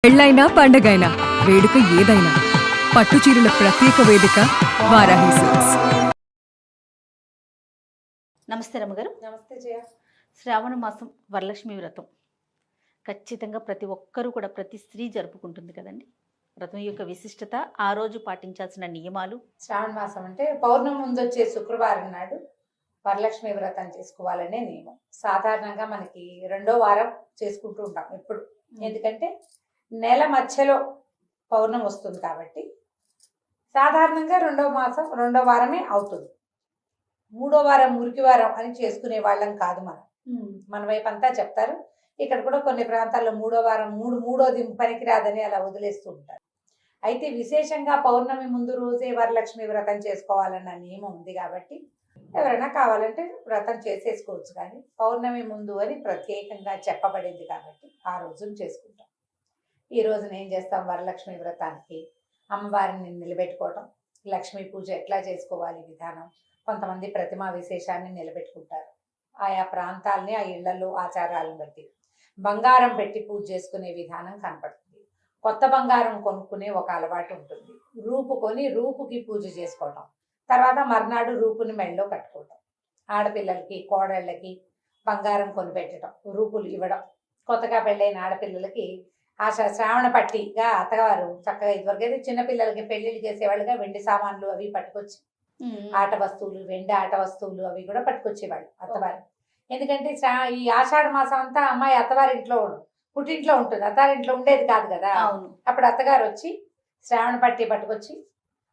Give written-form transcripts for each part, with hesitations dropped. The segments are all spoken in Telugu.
పెళ్ళైనా పండగైనా వేడుక ఏదైనా పట్టుచీరల ప్రత్యేక వేదిక వారాహి సిల్క్స్. నమస్తే రమ్మగారు. నమస్తే జయ. శ్రావణ మాసం వరలక్ష్మి వ్రతం ఖచ్చితంగా ప్రతి ఒక్కరూ కూడా ప్రతి స్త్రీ జరుపుకుంటుంది కదండి. వ్రతం యొక్క విశిష్టత, ఆ రోజు పాటించాల్సిన నియమాలు. శ్రావణ మాసం అంటే పౌర్ణమి ముందు వచ్చే శుక్రవారం నాడు వరలక్ష్మి వ్రతం చేసుకోవాలనే నియమం. సాధారణంగా మనకి 2వ వారం చేసుకుంటూ ఉంటాం ఎప్పుడు, ఎందుకంటే నెల మధ్యలో పౌర్ణమి వస్తుంది కాబట్టి సాధారణంగా 2వ వారమే అవుతుంది. 3వ వారం మురికి వారం అని చేసుకునే వాళ్ళం కాదు మనం. మన వైపు అంతా చెప్తారు. ఇక్కడ కూడా కొన్ని ప్రాంతాల్లో 3వ వారం మూడోది పనికిరాదని అలా వదిలేస్తూ ఉంటారు. అయితే విశేషంగా పౌర్ణమి ముందు రోజే వరలక్ష్మి వ్రతం చేసుకోవాలన్న నియమం ఉంది కాబట్టి ఎవరైనా కావాలంటే వ్రతం చేసేసుకోవచ్చు. కానీ పౌర్ణమి ముందు అని ప్రత్యేకంగా చెప్పబడింది కాబట్టి ఆ రోజును చేసుకుంటాం. ఈ రోజున ఏం చేస్తాం? వరలక్ష్మి వ్రతానికి అమ్మవారిని నిలబెట్టుకోవటం, లక్ష్మీ పూజ ఎట్లా చేసుకోవాలి విధానం. కొంతమంది ప్రతిమా విశేషాన్ని నిలబెట్టుకుంటారు. ఆయా ప్రాంతాలని, ఆ ఇళ్లలో ఆచారాలను బట్టి బంగారం పెట్టి పూజ చేసుకునే విధానం కనపడుతుంది. కొత్త బంగారం కొనుక్కునే ఒక అలవాటు ఉంటుంది. రూపు కొని రూపుకి పూజ చేసుకోవటం, తర్వాత మర్నాడు రూపుని మెడలో కట్టుకోవటం. ఆడపిల్లలకి, కోడళ్ళకి బంగారం కొనిపెట్టడం, రూపులు ఇవ్వడం. కొత్తగా పెళ్ళైన ఆడపిల్లలకి శ్రావణ పట్టిగా అత్తగారు చక్కగా, ఇదివరకైతే చిన్నపిల్లలకి పెళ్లిళ్ళు చేసేవాళ్ళుగా వెండి సామాన్లు అవి పట్టుకొచ్చి, ఆట వస్తువులు, వెండి ఆట వస్తువులు అవి కూడా పట్టుకొచ్చేవాళ్ళు అత్తవారు. ఎందుకంటే ఈ ఆషాఢ మాసం అంతా అమ్మాయి అత్తవారింట్లో పుట్టింట్లో ఉంటుంది, అత్తారింట్లో ఉండేది కాదు కదా. అప్పుడు అత్తగారు వచ్చి శ్రావణ పట్టి పట్టుకొచ్చి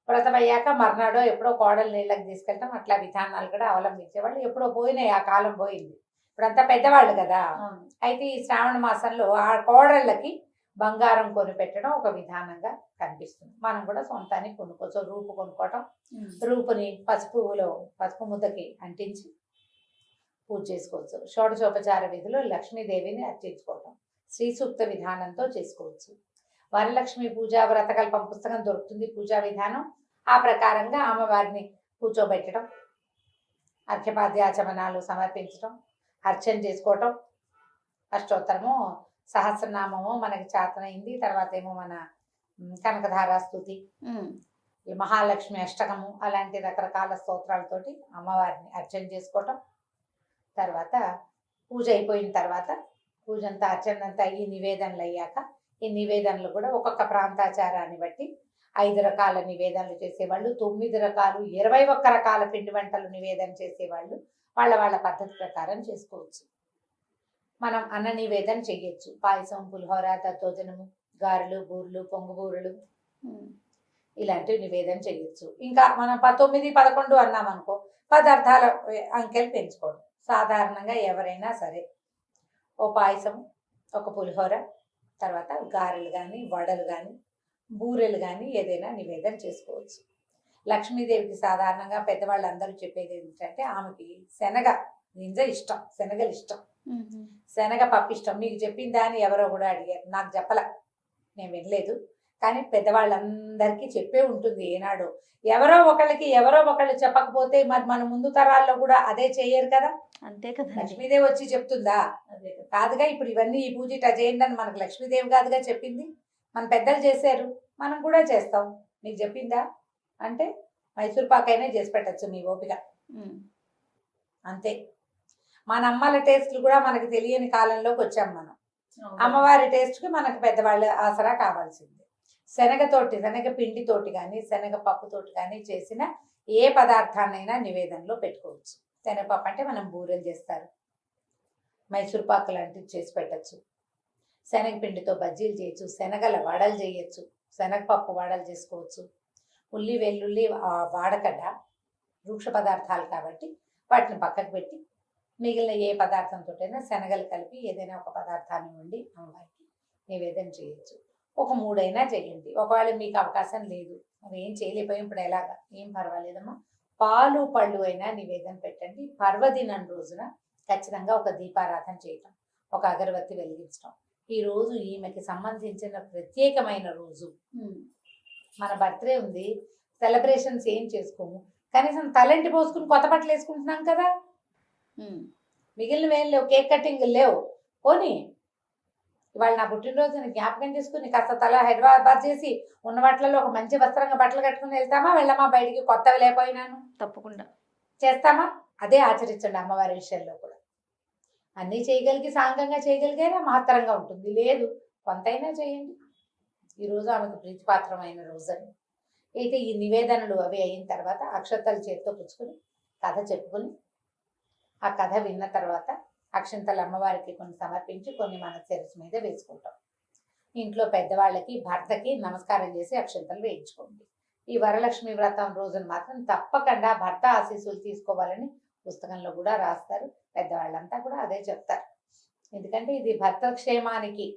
వ్రతం అయ్యాక మర్నాడో ఎప్పుడో కోడలు నీళ్ళకి తీసుకెళ్ళటం, అట్లా విధానాలు కూడా అవలంబించేవాళ్ళు. ఎప్పుడో పోయినాయి, ఆ కాలం పోయింది. ఇప్పుడంతా పెద్దవాళ్ళు కదా. అయితే ఈ శ్రావణ మాసంలో ఆ కోడళ్ళకి బంగారం కొనిపెట్టడం ఒక విధానంగా కనిపిస్తుంది. మనం కూడా సొంతాన్ని కొనుక్కోవచ్చు. రూపు కొనుక్కోవటం, రూపుని పసుపు ముద్దకి అంటించి పూజ చేసుకోవచ్చు. షోడశోపచార విధిలో లక్ష్మీదేవిని అర్చించుకోవటం, శ్రీ సూక్త విధానంతో చేసుకోవచ్చు. వరలక్ష్మి పూజా వ్రతకల్పం పుస్తకం దొరుకుతుంది, పూజా విధానం. ఆ ప్రకారంగా అమ్మవారిని కూర్చోబెట్టడం, అర్ఘ్యపాద్యాచమనాలు సమర్పించడం, అర్చన చేసుకోవటం, అష్టోత్తరము సహస్రనామము మనకి చేతనైంది. తర్వాత ఏమో మన కనకధారా స్తుతి, మహాలక్ష్మి అష్టకము, అలాంటి రకరకాల స్తోత్రాలతోటి అమ్మవారిని అర్చన చేసుకోవటం. తర్వాత పూజ అయిపోయిన తర్వాత, పూజ అంతా అర్చన అంతా ఈ నివేదనలు అయ్యాక, ఈ నివేదనలు కూడా ఒక్కొక్క ప్రాంతాచారాన్ని బట్టి 5 రకాల నివేదనలు చేసేవాళ్ళు, 9 రకాలు, 21 రకాల పిండి వంటలు నివేదన చేసేవాళ్ళు. వాళ్ళ పద్ధతి ప్రకారం చేసుకోవచ్చు. మనం అన్న నివేదన చెయ్యొచ్చు. పాయసం, పులిహోర, దత్తోజనము, గారెలు, బూరెలు, పొంగుబూరెలు ఇలాంటివి నివేదన చెయ్యొచ్చు. ఇంకా మనం 9, 11 అన్నాం అనుకో, పదార్థాల అంకెలు పెంచుకోవడం. సాధారణంగా ఎవరైనా సరే ఓ పాయసం, ఒక పులిహోర, తర్వాత గారెలు కానీ, వడలు కానీ, బూరెలు కానీ ఏదైనా నివేదన చేసుకోవచ్చు. లక్ష్మీదేవికి సాధారణంగా పెద్దవాళ్ళు అందరూ చెప్పేది ఏంటంటే, ఆమెకి శనగ గింజ ఇష్టం, శనగలు ఇష్టం, శనగ పప్పు ఇష్టం. మీకు చెప్పిందా అని ఎవరో కూడా అడిగారు, నాకు చెప్పల, నేను వినలేదు. కానీ పెద్దవాళ్ళందరికీ చెప్పే ఉంటుంది ఏనాడు. ఎవరో ఒకళ్ళు చెప్పకపోతే మరి మన ముందు తరాల్లో కూడా అదే చేయరు కదా. అంతే కదా. లక్ష్మీదేవి వచ్చి చెప్తుందా? కాదుగా. ఇప్పుడు ఇవన్నీ ఈ పూజ ఇట్లా చేయండి అని మనకు లక్ష్మీదేవి కాదుగా చెప్పింది. మన పెద్దలు చేశారు, మనం కూడా చేస్తాం. మీకు చెప్పిందా అంటే మైసూర్ పాకైనా చేసి పెట్టచ్చు మీ ఓపిక. అంతే. మన అమ్మల టేస్ట్లు కూడా మనకు తెలియని కాలంలోకి వచ్చాం మనం. అమ్మవారి టేస్ట్కి మనకు పెద్దవాళ్ళు ఆసరా కావాల్సింది. శనగ పిండితోటి కానీ, శనగ పప్పుతోటి కానీ చేసిన ఏ పదార్థాన్నైనా నివేదనలో పెట్టుకోవచ్చు. శనగపప్పు అంటే మనం బూరెలు చేస్తారు, మైసూర్ పాకు లాంటివి చేసి పెట్టచ్చు. శనగపిండితో బజ్జీలు చేయొచ్చు, శనగల వడలు చేయొచ్చు, శనగపప్పు వడలు చేసుకోవచ్చు. ఉల్లి, వెల్లుల్లి వాడకడ్డ వృక్ష పదార్థాలు కాబట్టి వాటిని పక్కకు పెట్టి మిగిలిన ఏ పదార్థంతోటైనా శనగలు కలిపి ఏదైనా ఒక పదార్థాన్ని వండి అమ్మవారికి నివేదన చేయొచ్చు. ఒక 3 అయినా చేయండి. ఒకవేళ మీకు అవకాశం లేదు, అవి ఏం చేయలేకపోయి ఇప్పుడు ఎలాగా, ఏం పర్వాలేదమ్మా, పాలు పళ్ళు అయినా నివేదన పెట్టండి. పర్వదినం రోజున ఖచ్చితంగా ఒక దీపారాధన చేయటం, ఒక అగరబత్తి వెలిగించడం. ఈ రోజు ఈమెకి సంబంధించిన ప్రత్యేకమైన రోజు. మన బర్త్డే ఉంది, సెలబ్రేషన్స్ ఏం చేసుకోము, కనీసం తలంటి పోసుకుని కొత్త బట్టలు వేసుకుంటున్నాం కదా. మిగిలినవి ఏం లేవు, కేక్ కటింగ్ లేవు, పోనీ ఇవాళ నా పుట్టినరోజుని జ్ఞాపకం చేసుకుని కాస్త తల హైదరాబాద్ చేసి ఉన్న వాటిలలో ఒక మంచి వస్త్రంగా బట్టలు కట్టుకుని వెళ్తామా, వెళ్ళమా బయటికి కొత్తవి లేకపోయినాను తప్పకుండా చేస్తామా? అదే ఆచరించండి అమ్మవారి విషయంలో కూడా. అన్నీ చేయగలిగి సాంగంగా చేయగలిగేనా మహత్తరంగా ఉంటుంది. లేదు కొంతైనా చేయండి. ఈరోజు ఆమెకు ప్రీతిపాత్రమైన రోజని అయితే ఈ నివేదనలు అవి అయిన తర్వాత అక్షంతలు చేతితో పుచ్చుకొని కథ చెప్పుకొని ఆ కథ విన్న తర్వాత అక్షంతలు అమ్మవారికి కొన్ని సమర్పించి కొన్ని మన శిరస్సు మీద వేసుకుంటాం. ఇంట్లో పెద్దవాళ్ళకి భర్తకి నమస్కారం చేసి అక్షంతలు వేయించుకోండి. ఈ వరలక్ష్మి వ్రతం రోజున మాత్రం తప్పకుండా భర్త ఆశీస్సులు తీసుకోవాలని పుస్తకంలో కూడా రాస్తారు. పెద్దవాళ్ళంతా కూడా అదే చెప్తారు. ఎందుకంటే ఇది భర్త క్షేమానికి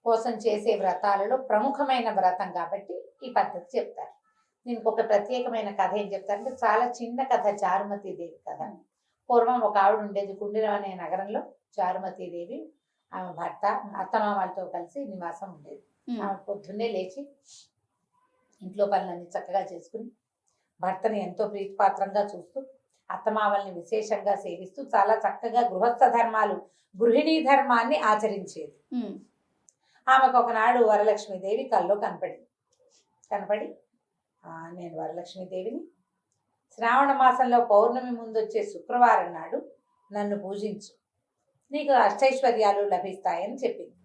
కోసం చేసే వ్రతాలలో ప్రముఖమైన వ్రతం కాబట్టి ఈ పద్ధతి చెప్తారు. దీనికి ఒక ప్రత్యేకమైన కథ ఏం చెప్తారంటే చాలా చిన్న కథ, చారుమతీదేవి కథ. పూర్వం ఒక ఆవిడ ఉండేది కుండిరం అనే నగరంలో. చారుమతీదేవి ఆమె భర్త అత్తమామలతో కలిసి నివాసం ఉండేది. ఆమె పొద్దున్నే లేచి ఇంట్లో పనులన్నీ చక్కగా చేసుకుని భర్తని ఎంతో ప్రీతిపాత్రంగా చూస్తూ అత్తమామల్ని విశేషంగా సేవిస్తూ చాలా చక్కగా గృహస్థ ధర్మాలు, గృహిణీ ధర్మాన్ని ఆచరించేది. ఆమెకు ఒకనాడు వరలక్ష్మీదేవి కల్లో కనపడి నేను వరలక్ష్మీదేవిని, శ్రావణ మాసంలో పౌర్ణమి ముందు వచ్చే శుక్రవారం నాడు నన్ను పూజించు, నీకు అష్టైశ్వర్యాలు లభిస్తాయని చెప్పింది.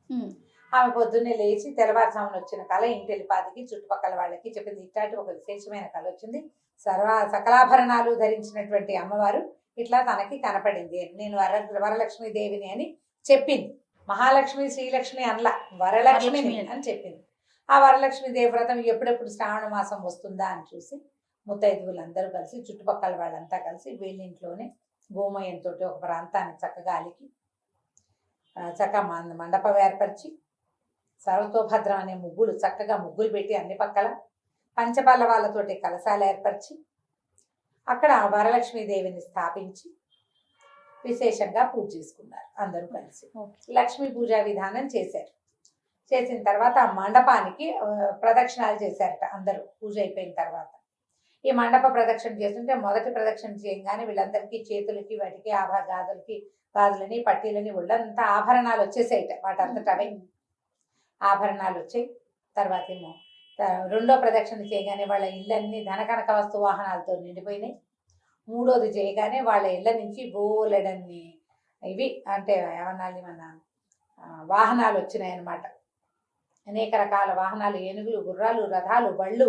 ఆమె పొద్దున్నే లేచి తెల్లవారుజామున వచ్చిన కళ ఇంటిల్లిపాదికి చుట్టుపక్కల వాళ్ళకి చెప్పింది. ఇట్లాంటి ఒక విశేషమైన కళ వచ్చింది, సకలాభరణాలు ధరించినటువంటి అమ్మవారు ఇట్లా తనకి కనపడింది, నేను వరలక్ష్మీదేవిని అని చెప్పింది. మహాలక్ష్మి శ్రీలక్ష్మి అనలా, వరలక్ష్మిని అని చెప్పింది. ఆ వరలక్ష్మీదేవి వ్రతం ఎప్పుడెప్పుడు శ్రావణ మాసం వస్తుందా అని చూసి ముత్తైదువులందరూ కలిసి చుట్టుపక్కల వాళ్ళంతా కలిసి వీళ్ళింట్లోనే గోమయంతో ఒక ప్రాంతాన్ని చక్కగా అలికి చక్కగా మండపం ఏర్పరిచి సర్వతోభద్రం అనే చక్కగా ముగ్గులు పెట్టి అన్ని పక్కల పంచపల్లవాళ్ళతోటి కలశాలు ఏర్పరిచి అక్కడ వరలక్ష్మీదేవిని స్థాపించి విశేషంగా పూజ చేసుకున్నారు. అందరూ కలిసి లక్ష్మీ పూజా విధానం చేశారు. చేసిన తర్వాత ఆ మండపానికి ప్రదక్షిణాలు చేశారట అందరూ. పూజ అయిపోయిన తర్వాత ఈ మండప ప్రదక్షిణ చేస్తుంటే మొదటి ప్రదక్షిణ చేయగానే వీళ్ళందరికీ చేతులకి వాటికి గాజులని పట్టీలని ఒళ్ళంతా ఆభరణాలు వచ్చేసాయిట. వాటంతటా అవే ఆభరణాలు వచ్చాయి. తర్వాత ఏమో రెండో ప్రదక్షిణ చేయగానే వాళ్ళ ఇళ్ళన్నీ ధనకనక వస్తు వాహనాలతో నిండిపోయినాయి. మూడోది చేయగానే వాళ్ళ ఇళ్ళ నుంచి బోలెడన్ని ఇవి అంటే ఏమన్నాలి మన వాహనాలు వచ్చినాయి అన్నమాట. అనేక రకాల వాహనాలు, ఏనుగులు, గుర్రాలు, రథాలు, బళ్ళు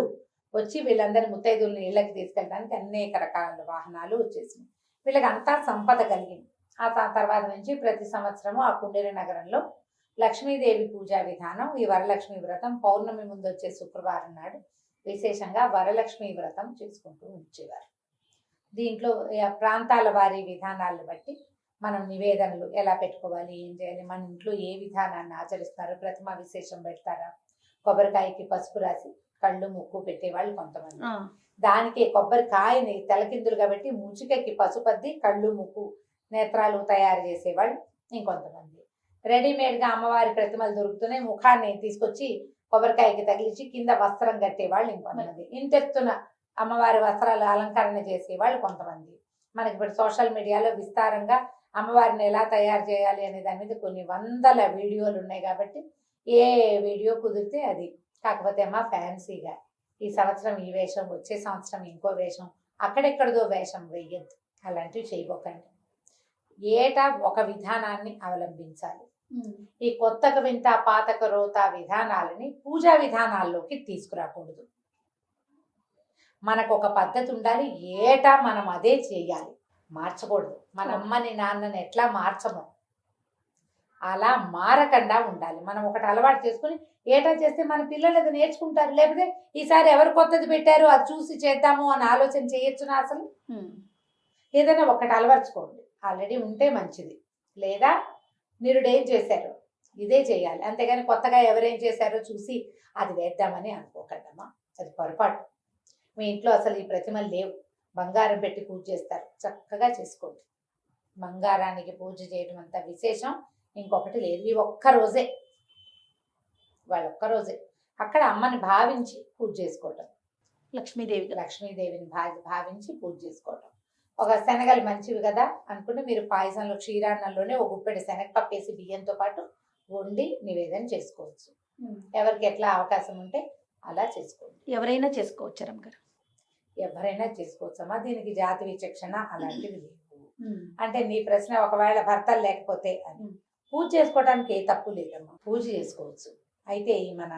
వచ్చి వీళ్ళందరి ముత్తైదుల్ని ఇళ్ళకి తీసుకెళ్ళడానికి అనేక రకాల వాహనాలు వచ్చేసినాయి. వీళ్ళకి అంతా సంపద కలిగింది. ఆ తర్వాత నుంచి ప్రతి సంవత్సరము ఆ కుండేరు నగరంలో లక్ష్మీదేవి పూజా విధానం, ఈ వరలక్ష్మి వ్రతం పౌర్ణమి ముందు వచ్చే శుక్రవారం నాడు విశేషంగా వరలక్ష్మి వ్రతం చేసుకుంటూ ఉంచేవారు. దీంట్లో ప్రాంతాల వారి విధానాలను బట్టి మనం నివేదనలు ఎలా పెట్టుకోవాలి, ఏం చేయాలి, మన ఇంట్లో ఏ విధానాన్ని ఆచరిస్తారు, ప్రతిమ విశేషం పెడతారా, కొబ్బరికాయకి పసుపు రాసి కళ్ళు ముక్కు పెట్టేవాళ్ళు కొంతమంది, దానికి కొబ్బరికాయని తలకిందులుగా పెట్టి ముచికకి పసుపద్ది కళ్ళు ముక్కు నేత్రాలు తయారు చేసేవాళ్ళు ఇంకొంతమంది, రెడీమేడ్గా అమ్మవారి ప్రతిమలు దొరుకుతున్నాయి ముఖాన్ని తీసుకొచ్చి కొబ్బరికాయకి తగిలించి కింద వస్త్రం కట్టేవాళ్ళు ఇంకొంతమంది, ఇంటెత్తున అమ్మవారి వస్త్రాలు అలంకరణ చేసేవాళ్ళు కొంతమంది. మనకి ఇప్పుడు సోషల్ మీడియాలో విస్తారంగా అమ్మవారిని ఎలా తయారు చేయాలి అనే దాని మీద కొన్ని వందల వీడియోలు ఉన్నాయి కాబట్టి ఏ వీడియో కుదిరితే అది. కాకపోతే అమ్మ ఫ్యాన్సీగా ఈ సంవత్సరం ఈ వేషం, వచ్చే సంవత్సరం ఇంకో వేషం, అక్కడెక్కడదో వేషం వేయద్దు, అలాంటివి చేయబోకండి. ఏటా ఒక విధానాన్ని అవలంబించాలి. ఈ కొత్తక వింత పాతక రోత విధానాలని పూజా విధానాల్లోకి తీసుకురాకూడదు. మనకు ఒక పద్ధతి ఉండాలి, ఏటా మనం అదే చేయాలి, మార్చకూడదు. మన అమ్మని నాన్నని ఎట్లా మార్చమో అలా మారకుండా ఉండాలి. మనం ఒకటి అలవాటు చేసుకుని ఏటా చేస్తే మన పిల్లలు అది నేర్చుకుంటారు. లేకపోతే ఈసారి ఎవరు కొత్తది పెట్టారు అది చూసి చేద్దాము అని ఆలోచన చేయొచ్చునా? అసలు ఏదైనా ఒకటి అలవర్చుకోండి, ఆల్రెడీ ఉంటే మంచిది. లేదా నిరుడేం చేశారు ఇదే చేయాలి, అంతేగాని కొత్తగా ఎవరేం చేశారో చూసి అది వేద్దామని అనుకోకండమ్మా, అది పొరపాటు. మీ ఇంట్లో అసలు ఈ ప్రతిమలు లేవు, బంగారం పెట్టి పూజ చేస్తారు, చక్కగా చేసుకోండి. బంగారానికి పూజ చేయడం అంత విశేషం ఇంకొకటి లేదు. ఈ ఒక్కరోజే వాళ్ళొక్కరోజే అక్కడ అమ్మని భావించి పూజ చేసుకోవటం, లక్ష్మీదేవిని భావించి పూజ చేసుకోవటం. ఒక శనగలు మంచివి కదా అనుకుంటే మీరు పాయసంలో క్షీరాన్నంలోనే ఒక గుప్పెడు శనగపప్పు వేసి బియ్యంతో పాటు వండి నివేదన చేసుకోవచ్చు. ఎవరికి ఎట్లా అవకాశం ఉంటే అలా చేసుకోండి. ఎవరైనా చేసుకోవచ్చు రమ్మగారు. ఎవరైనా చేసుకోవచ్చమ్మా, దీనికి జాతి విచక్షణ అలాంటివి లేవు. అంటే నీ ప్రశ్న ఒకవేళ భర్తలు లేకపోతే అని, పూజ చేసుకోవడానికి ఏ తప్పు లేదమ్మా, పూజ చేసుకోవచ్చు. అయితే ఈ మన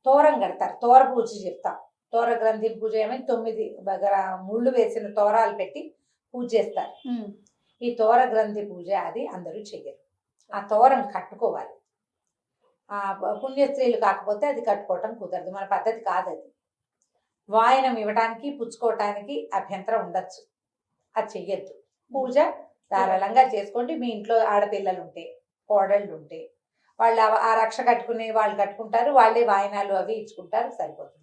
తోరం కడతారు, తోర పూజ చెప్తాం. తోర గ్రంథి పూజ ఏమైనా 9 ముళ్ళు వేసిన తోరాలు పెట్టి పూజ చేస్తారు. ఈ తోర గ్రంథి పూజ అది అందరూ చెయ్యరు. ఆ తోరం కట్టుకోవాలి. ఆ పుణ్యస్త్రీలు కాకపోతే అది కట్టుకోవటం కుదరదు, మన పద్ధతి కాదు అది. వాయనం ఇవ్వడానికి పుచ్చుకోవటానికి అభ్యంతరం ఉండొచ్చు, అది చెయ్యొద్దు. పూజ ధారాళంగా చేసుకోండి. మీ ఇంట్లో ఆడపిల్లలు ఉంటే, కోడళ్ళు ఉంటే వాళ్ళు ఆ రక్ష కట్టుకునే వాళ్ళు కట్టుకుంటారు, వాళ్ళే వాయనాలు అవి ఇచ్చుకుంటారు, సరిపోతుంది.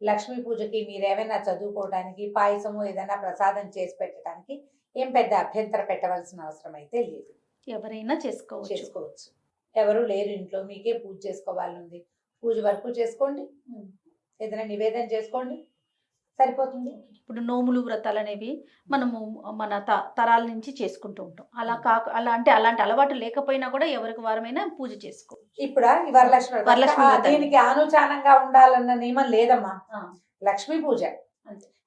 లక్ష్మీ పూజకి మీరేమైనా చదువుకోవడానికి పాయసము ఏదైనా ప్రసాదం చేసి పెట్టడానికి ఏం పెద్ద అభ్యంతర పెట్టవలసిన అవసరం అయితే లేదు. ఎవరైనా చేసుకోవచ్చు. ఎవరు లేరు ఇంట్లో, మీకే పూజ చేసుకోవాలనుంది, పూజ వరకు చేసుకోండి, ఏదైనా నివేదన చేసుకోండి, సరిపోతుంది. ఇప్పుడు నోములు వ్రతాలు అనేవి మనము మన తరాల నుంచి చేసుకుంటూ ఉంటాం. అలా అంటే అలాంటి అలవాటు లేకపోయినా కూడా ఎవరికి వారమైనా పూజ చేసుకో. ఇప్పుడు ఈ వరలక్ష్మి వ్రతం దీనికి ఆనుచానంగా ఉండాలన్న నియమం లేదమ్మా. లక్ష్మీ పూజ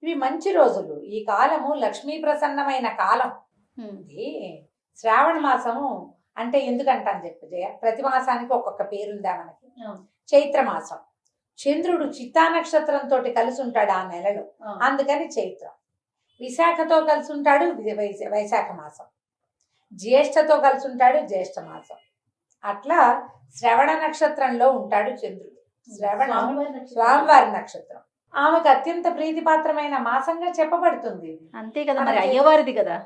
ఇవి మంచి రోజులు. ఈ కాలము లక్ష్మీ ప్రసన్నమైన కాలం. ఇది శ్రావణ మాసము అంటే ఎందుకంటాను చెప్పు జయ, ప్రతి మాసానికి ఒక్కొక్క పేరుందా మనకి. చైత్ర మాసం, చంద్రుడు చిత్తా నక్షత్రంతో కలిసి ఉంటాడు ఆ నెలలో, అందుకని చైత్రం. విశాఖతో కలిసి ఉంటాడు వైశాఖ మాసం, జ్యేష్ఠతో కలిసి ఉంటాడు జ్యేష్ఠ మాసం. అట్లా శ్రవణ నక్షత్రంలో ఉంటాడు చంద్రుడు. శ్రవణం స్వామివారి నక్షత్రం, ఆమెకు అత్యంత ప్రీతిపాత్రమైన మాసంగా చెప్పబడుతుంది. అంతే కదా, మరి అయ్యవారిది కదా.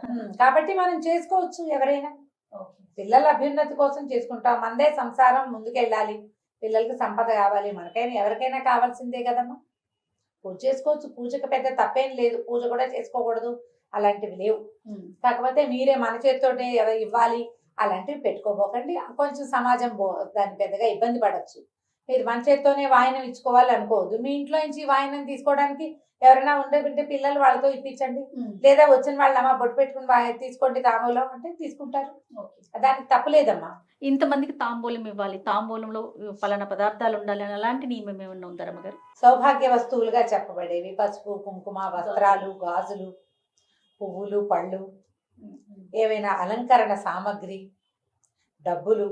కాబట్టి మనం చేసుకోవచ్చు. ఎవరైనా పిల్లల అభ్యున్నతి కోసం చేసుకుంటాం. మనదే సంసారం ముందుకెళ్ళాలి, పిల్లలకి సంపద కావాలి, మనకైనా ఎవరికైనా కావాల్సిందే కదమ్మా. పూజ చేసుకోవచ్చు, పూజకు పెద్ద తప్పేం లేదు. పూజ కూడా చేసుకోకూడదు అలాంటివి లేవు. కాకపోతే మీరే మన చేతితోటే ఇవ్వాలి అలాంటివి పెట్టుకోబోకండి. కొంచెం సమాజం దాన్ని పెద్దగా ఇబ్బంది పడవచ్చు. మీరు మన చేతితోనే వాయనం ఇచ్చుకోవాలి అనుకోవద్దు. మీ ఇంట్లో నుంచి వాయనం తీసుకోవడానికి ఎవరైనా ఉండే పిల్లలు వాళ్ళతో ఇప్పించండి, లేదా వచ్చిన వాళ్ళు అమ్మ బొట్టు పెట్టుకుని తీసుకోండి తాంబూలం అంటే తీసుకుంటారు, దానికి తప్పలేదమ్మా. ఇంతమందికి తాంబూలం ఇవ్వాలి, తాంబూలంలో పలానా పదార్థాలు ఉండాలి అని అలాంటి నియమం ఏమన్నా ఉందా రమ్మగారు? సౌభాగ్య వస్తువులుగా చెప్పబడేవి పసుపు, కుంకుమ, వస్త్రాలు, గాజులు, పువ్వులు, పళ్ళు, ఏవైనా అలంకరణ సామగ్రి, డబ్బులు,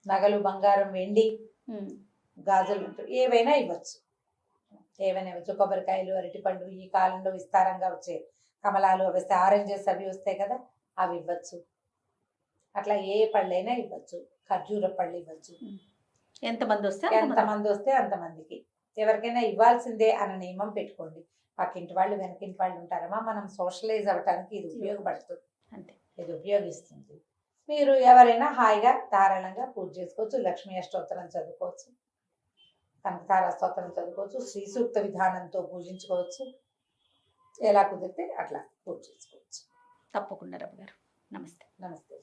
నగలు, బంగారం, వెండి, గాజులు ఏవైనా ఇవ్వచ్చు. ఏవైనా ఇవ్వచ్చు. కొబ్బరికాయలు, అరటిపళ్ళు, ఈ కాలంలో విస్తారంగా వచ్చే కమలాలు అవి వస్తాయి, ఆరెంజెస్ అవి వస్తాయి కదా, అవి ఇవ్వచ్చు. అట్లా ఏ పళ్ళైనా ఇవ్వచ్చు. ఖర్జూర పళ్ళు ఇవ్వచ్చు. ఎంతమంది వస్తే అంతమందికి ఎవరికైనా ఇవ్వాల్సిందే అన్న నియమం పెట్టుకోండి. పక్కింటి వాళ్ళు వెనకింటి వాళ్ళు ఉంటారమ్మా, మనం సోషలైజ్ అవ్వటానికి ఇది ఉపయోగపడుతుంది, అంతే, ఇది ఉపయోగిస్తుంది. మీరు ఎవరైనా హాయిగా ధారాళంగా పూజ చేసుకోవచ్చు. లక్ష్మీ అష్టోత్తరం చదువుకోవచ్చు, కనకతార స్తోత్రం చదువుకోవచ్చు, శ్రీ సూక్త విధానంతో పూజించుకోవచ్చు. ఎలా కుదిరితే అట్లా పూజ చేసుకోవచ్చు. తప్పకుండా రమ్మగారు. నమస్తే. నమస్తే.